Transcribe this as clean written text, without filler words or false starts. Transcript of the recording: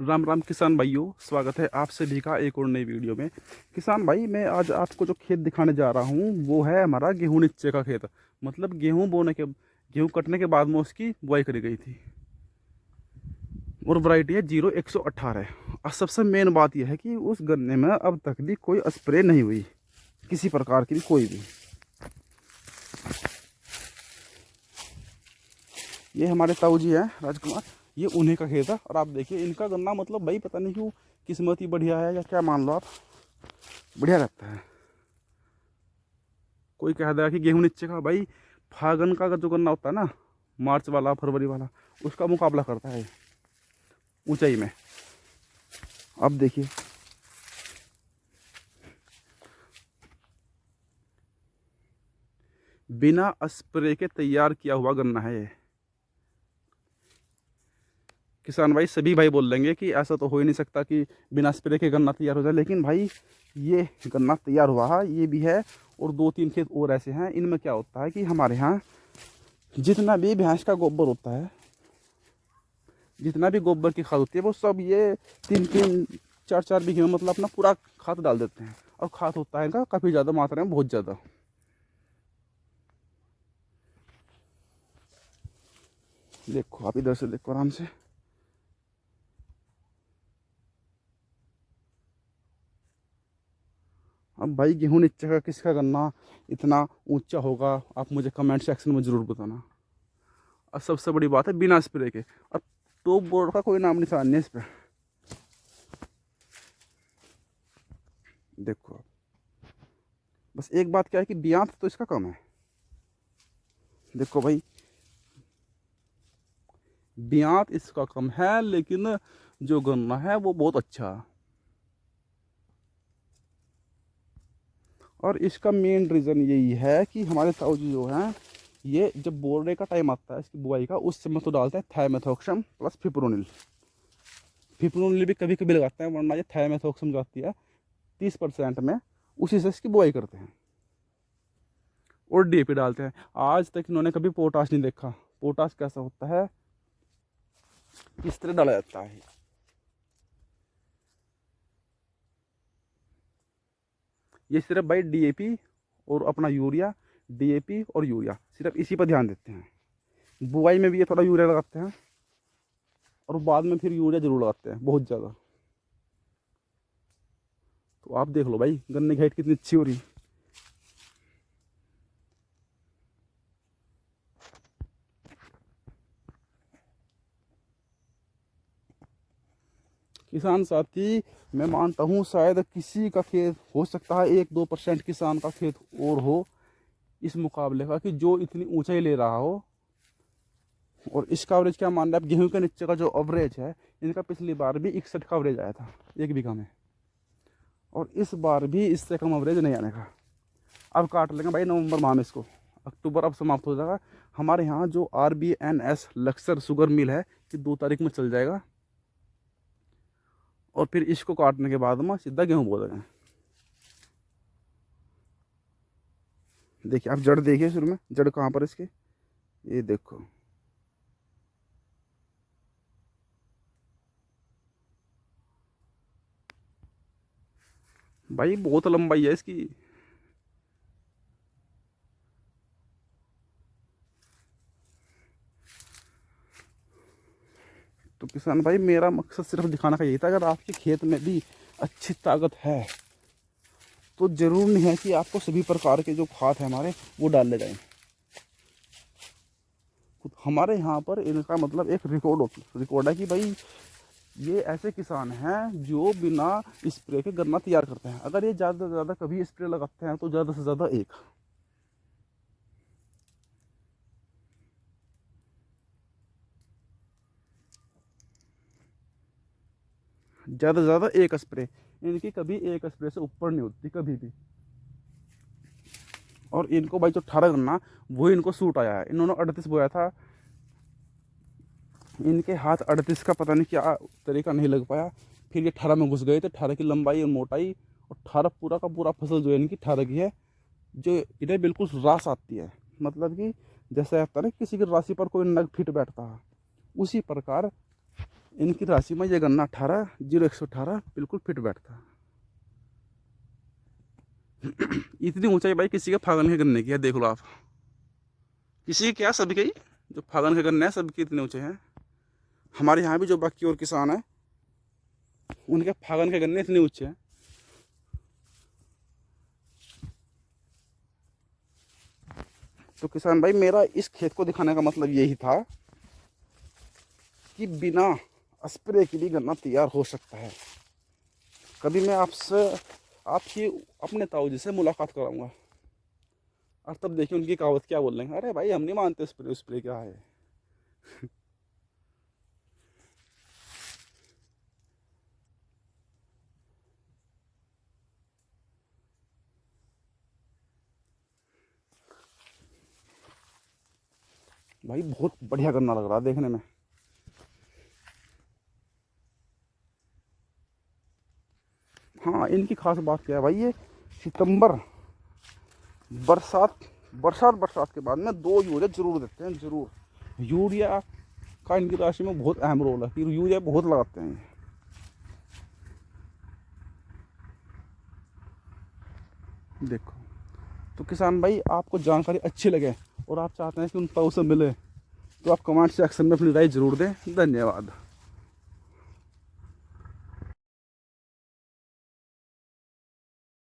राम राम किसान भाइयों, स्वागत है आप सभी का एक और नई वीडियो में। किसान भाई, मैं आज आपको जो खेत दिखाने जा रहा हूँ वो है हमारा गेहूं नीचे का खेत। मतलब गेहूं कटने के बाद में उसकी बुआई करी गई थी और वैरायटी है 0118। और सबसे मेन बात यह है कि उस गन्ने में अब तक भी कोई स्प्रे नहीं हुई, किसी प्रकार की भी कोई भी। ये हमारे ताऊ जी हैं राजकुमार, ये उन्हीं का खेत है। और आप देखिए इनका गन्ना, मतलब भाई पता नहीं क्यों किस्मत ही बढ़िया है या क्या मान लो आप, बढ़िया रहता है। कोई कह देगा कि गेहूं नीचे का, भाई फागन का जो गन्ना होता है ना, मार्च वाला फरवरी वाला, उसका मुकाबला करता है ऊंचाई में। अब देखिए बिना स्प्रे के तैयार किया हुआ गन्ना है ये। किसान भाई सभी भाई बोल लेंगे कि ऐसा तो हो ही नहीं सकता कि बिना स्प्रे के गन्ना तैयार हो जाए, लेकिन भाई ये गन्ना तैयार हुआ है, ये भी है। और दो तीन खेत और ऐसे हैं, इनमें क्या होता है कि हमारे यहाँ जितना भी भैंस का गोबर होता है, जितना भी गोबर की खाद होती है, वो सब ये 3-3 4-4 बीघे में मतलब अपना पूरा खाद डाल देते हैं। और खाद होता है इनका काफ़ी ज़्यादा मात्रा में, बहुत ज़्यादा। देखो आप इधर से देखो आराम से। अब भाई गेहूं नीचे का किसका गन्ना इतना ऊंचा होगा, आप मुझे कमेंट सेक्शन में ज़रूर बताना। और सबसे बड़ी बात है बिना स्प्रे के। और टॉप बोर्ड का कोई नाम निशान नहीं इस पर। देखो बस एक बात क्या है कि बियांत तो इसका कम है। देखो भाई बियांत इसका कम है, लेकिन जो गन्ना है वो बहुत अच्छा है। और इसका मेन रीज़न यही है कि हमारे ताऊ जी जो हैं, ये जब बोरने का टाइम आता है इसकी बुआई का, उस समय तो डालते हैं थाइमेथोक्सम प्लस फिप्रोनिल। फिप्रोनिल भी कभी कभी लगाते हैं, वरना ये थाइमेथोक्सम जो आती है 30% में, उसी से इसकी बुआई करते हैं। और डीएपी डालते हैं। आज तक इन्होंने कभी पोटाश नहीं देखा। पोटाश कैसा होता है, किस तरह डाला जाता है। ये सिर्फ भाई डीएपी और अपना यूरिया, डीएपी और यूरिया, सिर्फ इसी पर ध्यान देते हैं। बुआई में भी ये थोड़ा यूरिया लगाते हैं और बाद में फिर यूरिया जरूर लगाते हैं, बहुत ज़्यादा। तो आप देख लो भाई गन्ने की हाइट कितनी अच्छी हो रही। किसान साथी, मैं मानता हूँ शायद किसी का खेत हो सकता है 1-2% किसान का खेत और हो इस मुकाबले का, कि जो इतनी ऊंचाई ले रहा हो। और इसका एवरेज क्या मान रहे हैं आप, गेहूं के नीचे का जो एवरेज है इनका, पिछली बार भी 61 का एवरेज आया था 1 बीघा में। और इस बार भी इससे कम एवरेज नहीं आने का। अब काट लेंगे भाई नवंबर माह में इसको, अक्टूबर अब समाप्त हो जाएगा। हमारे यहाँ जो RBNS लक्सर शुगर मिल है कि 2 तारीख में चल जाएगा। और फिर इसको काटने के बाद में सीधा गेहूँ बो देंगे। देखिए आप जड़ देखिए, शुरू में जड़ कहाँ पर इसके, ये देखो। भाई बहुत लंबाई है इसकी। तो किसान भाई मेरा मकसद सिर्फ दिखाना का यही था, अगर आपके खेत में भी अच्छी ताकत है तो ज़रूर नहीं है कि आपको सभी प्रकार के जो खाद है हमारे वो डाल ले जाएं। तो हमारे यहाँ पर इनका मतलब एक रिकॉर्ड है कि भाई ये ऐसे किसान हैं जो बिना स्प्रे के गन्ना तैयार करते हैं। अगर ये ज़्यादा से ज़्यादा कभी स्प्रे लगाते हैं तो ज़्यादा से ज़्यादा एक, ज़्यादा से ज़्यादा एक स्प्रे। इनकी कभी एक स्प्रे से ऊपर नहीं होती कभी भी। और इनको भाई जो 18 गन्ना वो इनको सूट आया है। इन्होंने 38 बोया था, इनके हाथ 38 का पता नहीं क्या तरीका नहीं लग पाया, फिर ये 18 में घुस गए। तो 18 की लंबाई और मोटाई, और 18 पूरा का पूरा फसल जो है इनकी 18 की है, जो इन्हें बिल्कुल रास आती है। मतलब कि जैसे आता है ना किसी की राशि पर कोई नग फिट बैठता है, उसी प्रकार इनकी राशि में ये गन्ना 18-0118 बिल्कुल फिट बैठता है। इतनी ऊंचाई भाई किसी के फागन के गन्ने की है, देख लो आप। किसी के क्या, सभी के ही जो फागन के गन्ने हैं सबके इतने ऊंचे हैं। हमारे यहाँ भी जो बाकी और किसान हैं उनके फागन के गन्ने इतने ऊंचे हैं। तो किसान भाई, मेरा इस खेत को दिखाने का मतलब यही था कि बिना स्प्रे के भी गन्ना तैयार हो सकता है। कभी मैं आपकी अपने ताऊजी से मुलाकात कराऊंगा और तब देखिए उनकी कहावत क्या बोल लेंगे, अरे भाई हम नहीं मानते स्प्रे क्या है। भाई बहुत बढ़िया गन्ना लग रहा है देखने में। हाँ, इनकी खास बात क्या है भाई, ये सितंबर बरसात के बाद में 2 यूरिया जरूर देते हैं, जरूर। यूरिया का इनकी राशि में बहुत अहम रोल है, फिर यूरिया बहुत लगाते हैं। देखो, तो किसान भाई आपको जानकारी अच्छी लगे और आप चाहते हैं कि उन ताऊ से मिले तो आप कमेंट सेक्शन में अपनी राय जरूर दें। धन्यवाद।